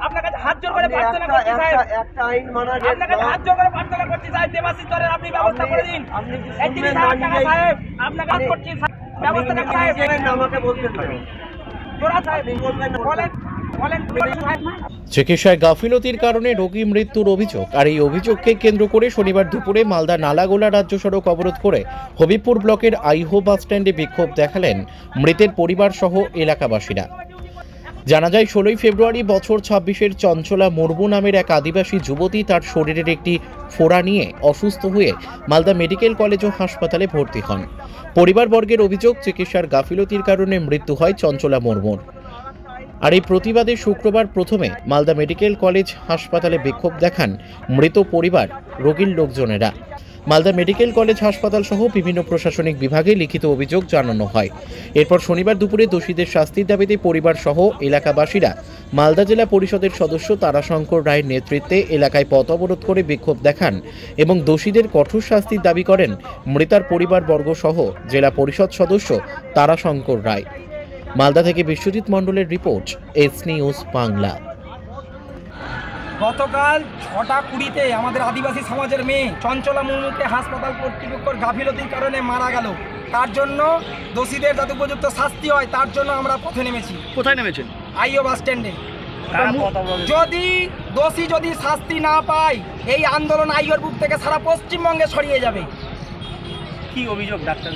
আপনার কাছে হাত জোর করে প্রার্থনা করছি সাহেব, একটা আইন মানা যায়। আপনার কাছে হাত জোর করে প্রার্থনা করছি সাহেব, দেবাশিস দরের আপনি ব্যবস্থা করে দিন। ৩০,০০০ টাকা সাহেব, আপনাকে হাত করছি ব্যবস্থা করুন সাহেব। আমাকে বলতে পারেন জোড়া সাহেব, বলবেন বলেন বলেন। চিকিৎসায় গাফিলতির কারণে রোগী মৃত্যুর অভিযোগ, আর এই অভিযোগকে কেন্দ্র করে শনিবার দুপুরে মালদা নালাগোলা রাজ্য সড়ক অবরোধ করে হবিবপুর ব্লকের আইহো বাস স্ট্যান্ডে বিক্ষোভ দেখালেন মৃতের পরিবার সহ এলাকাবাসীরা। জানা যায় ১৬ই ফেব্রুয়ারি বছর ২৬-এর চঞ্চলা মুর্মু নামের এক আদিবাসী যুবতী তার শরীরের একটি ফোড়া নিয়ে অসুস্থ হয়ে মালদা মেডিকেল কলেজ ও হাসপাতালে ভর্তি হন। পরিবারবর্গের অভিযোগ, চিকিৎসার গাফিলতির কারণে মৃত্যু হয় চঞ্চলা মুর্মুর। আর এই প্রতিবাদে শুক্রবার প্রথমে মালদা মেডিকেল কলেজ হাসপাতালে বিক্ষোভ দেখান মৃত পরিবার রোগীর লোকজনেরা। মালদা মেডিকেল কলেজ হাসপাতাল সহ বিভিন্ন প্রশাসনিক বিভাগে লিখিত অভিযোগ জানানো হয়। এরপর শনিবার দুপুরে দোষীদের শাস্তির দাবিতে পরিবার সহ এলাকাবাসীরা মালদা জেলা পরিষদের সদস্য তারাশঙ্কর রায়ের নেতৃত্বে এলাকায় পথ অবরোধ করে বিক্ষোভ দেখান এবং দোষীদের কঠোর শাস্তির দাবি করেন মৃতার পরিবারবর্গ সহ জেলা পরিষদ সদস্য তারাশঙ্কর রায়। মালদা থেকে বিশ্বজিৎ মণ্ডলের রিপোর্ট, এস নিউজ বাংলা। গতকাল ৬টা ২০-তে আমাদের আদিবাসী সমাজের মেয়ে চঞ্চলা মুর্মুকে হাসপাতাল কর্তৃপক্ষের গাফিলতির কারণে মারা গেল। তার জন্য দোষীদের যাতে উপযুক্ত শাস্তি হয় তার জন্য আমরা পথে নেমেছি। কোথায় নেমেছেন? আইও বাস স্ট্যান্ডে। যদি দোষী যদি শাস্তি না পায় এই আন্দোলন আইওর বুক থেকে সারা পশ্চিমবঙ্গে ছড়িয়ে যাবে। কি অভিযোগ ডাক্তার?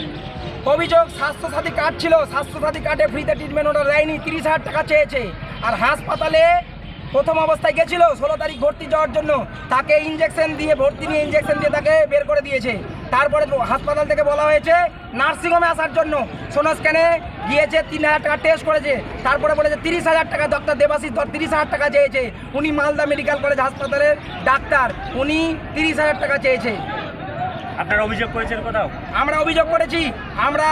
অভিযোগ, স্বাস্থ্যসাথী কার্ড ছিল, স্বাস্থ্যসাথী কার্ডে ফ্রিতে ট্রিটমেন্ট ওটা দেয়নি, ৩০,০০০ টাকা চেয়েছে। আর হাসপাতালে প্রথম অবস্থায় গেছিল ১৬ তারিখ ভর্তি যাওয়ার জন্য, তাকে ইঞ্জেকশন দিয়ে ভর্তি নিয়ে ইঞ্জেকশন দিয়ে তাকে বের করে দিয়েছে। তারপরে হাসপাতাল থেকে বলা হয়েছে নার্সিংহোমে আসার জন্য, সোনো স্ক্যানে গিয়েছে, ৩,০০০ টাকা টেস্ট করেছে। তারপরে বলেছে ৩০,০০০ টাকা, ডক্টর দেবাশিস ধর ৩০,০০০ টাকা চেয়েছে। উনি মালদা মেডিকেল কলেজ হাসপাতালের ডাক্তার, উনি ৩০,০০০ টাকা চেয়েছে। আপনারা অভিযোগ করেছেন কোথাও? আমরা অভিযোগ করেছি, আমরা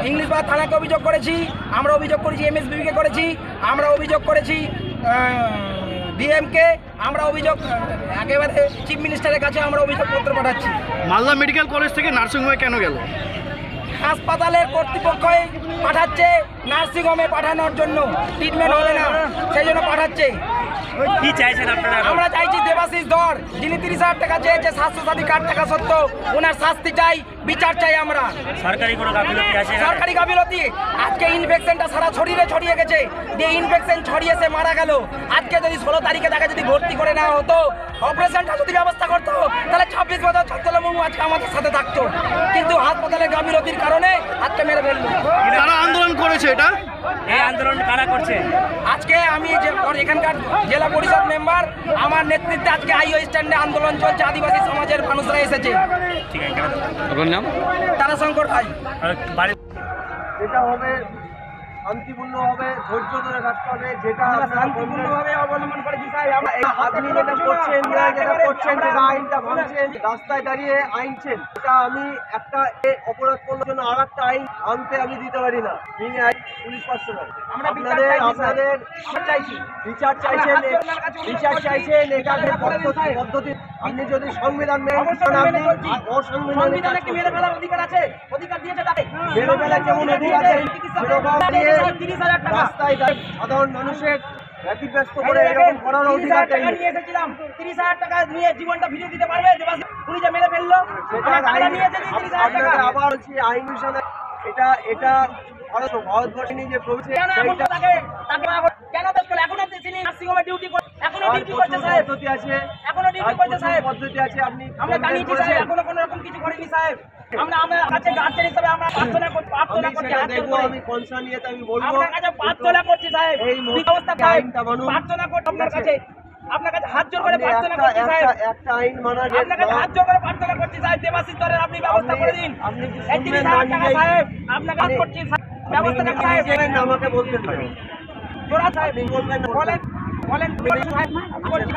ইংলিশ বাজার থানাকে অভিযোগ করেছি, আমরা অভিযোগ করেছি এমএসবিকে করেছি, আমরা অভিযোগ করেছি ডিএমকে, আমরা অভিযোগ একেবারে চিফ মিনিস্টারের কাছে আমরা অভিযোগপত্র পাঠাচ্ছি। মালদা মেডিকেল কলেজ থেকে নার্সিংহোমে কেন গেল? হাসপাতালের কর্তৃপক্ষই পাঠাচ্ছে নার্সিংহোমে পাঠানোর জন্য, ট্রিটমেন্ট হবে না সেই জন্য পাঠাচ্ছে। কি চাইছেন আপনারা? আমরা চাইছি দেবাশিস ধর, যিনি ৩০,০০০ টাকা চেয়েছে স্বাস্থ্যসাথী কার্ড টাকা সত্ত্বেও, ওনার শাস্তি চাই, বিচার চাই আমরা। সরকারি কোনো গাফিলতি আছে? সরকারি গাফিলতি, আজকে ইনফেকশনটা সারা শরীরে ছড়িয়ে গেছে, যে ইনফেকশন ছড়িয়ে সে মারা গেল। আজকে যদি ১৬ তারিখে তাকে যদি ভর্তি করে নেওয়া হতো, অপারেশনটা যদি ব্যবস্থা করতো, তাহলে ২৬ বছর চঞ্চলা মুর্মু আজকে আমাদের সাথে থাকতো। কিন্তু হাসপাতালের গাফিলতির কারণে আজকে মেরে ফেললো। কারা আন্দোলন করেছে এটা? এই আন্দোলন কারা করছে? আজকে আমি যে এখানকার জেলা পরিষদ মেম্বার, আমার নেতৃত্বে আজকে আইও স্ট্যান্ডে আন্দোলন চলছে, আদিবাসী সমাজের মানুষরা এসেছে। ঠিক আছে, আপনার নাম? তারাশঙ্কর ভাই। যেটা হবে শান্তিপূর্ণ হবে, ধৈর্য ধরে থাকতে হবে, যেটা শান্তিপূর্ণভাবে অবলম্বন করেছি সাহেব। আপনি যেটা করছেন, যেটা আইনটা ভাঙছেন, রাস্তায় দাঁড়িয়ে আইনছেন, এটা আমি একটা অপরাধ করার জন্য আর একটা আইন আনতে আমি দিতে পারি না। তিনি আইন পুলিশ পার্সোনাল, আপনাদের বিচার চাইছেন, এটা পদ্ধতি। আপনি যদি সংবিধান মেনে অসাংবিধানিক মেরে ফেলার অধিকার আছে, অধিকার দিয়েছে তাকে মেরে ফেলার যেমন অধিকার আছে, রাস্তায় সাধারণ মানুষের ব্যতিব্যস্ত করে এরকম করার অধিকার চাই। নিয়ে এসেছিলাম ৩০,০০০ টাকা নিয়ে জীবনটা ভিডিও দিতে পারবে দেবাশিস, উনি যে মেরে ফেললো। আবার বলছি আইন হিসাবে এটা ভারতবর্ষে যে কেন এখনো তিনি নার্সিংহোমে ডিউটি করে, এখনো ডিউটি করছে সাহেব, পদ্ধতি আছে, এখনো ডিউটি করছে সাহেব, পদ্ধতি আছে। আপনি আমরা জানিয়েছি সাহেব, এখনো কোনো রকম কিছু করেনি সাহেব। আমরা কাছে গার্জেন হিসেবে আমরা প্রার্থনা করছি, আমি কনসার্ন নিয়ে আমি বলবো, আপনার কাছে প্রার্থনা করছি সাহেব, এই ব্যবস্থা সাহেব, মানুষ প্রার্থনা করছি আপনার কাছে হাত জোর করে প্রার্থনা করছি সাহেব, একটা আইন মানা যায়। আপনার কাছে হাত জোর করে প্রার্থনা করছি সাহেব, দেবাশিস দরের আপনি ব্যবস্থা করে দিন। ৩০,০০০ টাকা সাহেব, আপনাকে হাত করছি ব্যবস্থা সাহেব, আমাকে বলতে পারেন জোড়া সাহেব, বলবেন বলেন বলেন সাহেব, বলেন।